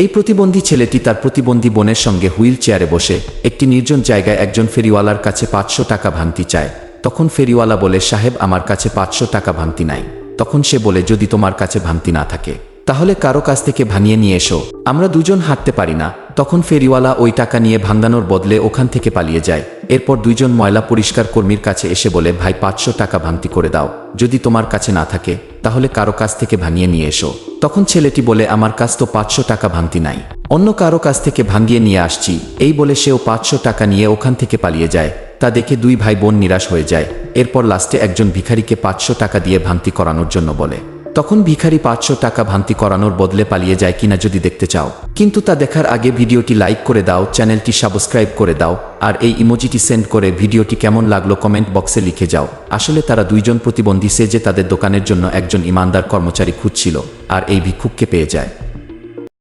এই প্রতিবন্ধী ছেলেটি তার প্রতিবন্ধী বোনের সঙ্গে হুইল চেয়ারে বসে একটি নির্জন জায়গায় একজন ফেরিওয়ালার কাছে 500 টাকা ভাঙতি চায়। তখন ফেরিওয়ালা বলে, সাহেব আমার কাছে 500 টাকা ভাঙতি নাই। তখন সে বলে, যদি তোমার কাছে ভাঙতি না থাকে তাহলে কারো কাছ থেকে ভাঙিয়ে নিয়ে এসো, আমরা দুজন হাঁটতে পারি না। তখন ফেরিওয়ালা ওই টাকা নিয়ে ভাঙানোর বদলে ওখান থেকে পালিয়ে যায়। এরপর দুইজন ময়লা পরিষ্কার কর্মীর কাছে এসে বলে, ভাই 500 টাকা ভাঙতি করে দাও, যদি তোমার কাছে না থাকে তাহলে কারো কাছ থেকে ভাঙিয়ে নিয়ে এসো। তখন ছেলেটি বলে, আমার কাছ তো 500 টাকা ভাঙতি নাই, অন্য কারো কাছ থেকে ভাঙিয়ে নিয়ে আসছি। এই বলে সেও 500 টাকা নিয়ে ওখান থেকে পালিয়ে যায়। তা দেখে দুই ভাই বোন নিরাশ হয়ে যায়। এরপর লাস্টে একজন ভিখারিকে 500 টাকা দিয়ে ভাঙতি করানোর জন্য বলে। তখন ভিখারি 500 টাকা ভাঙতি করানোর বদলে পালিয়ে যায় কিনা যদি দেখতে চাও, কিন্তু তা দেখার আগে ভিডিওটি লাইক করে দাও, চ্যানেলটি সাবস্ক্রাইব করে দাও, আর এই ইমোজিটি সেন্ড করে ভিডিওটি কেমন লাগলো কমেন্ট বক্সে লিখে যাও। আসলে তারা দুইজন প্রতিবন্ধী সেজে তাদের দোকানের জন্য একজন ইমানদার কর্মচারী খুঁজছিল, আর এই ভিক্ষুককে পেয়ে যায়।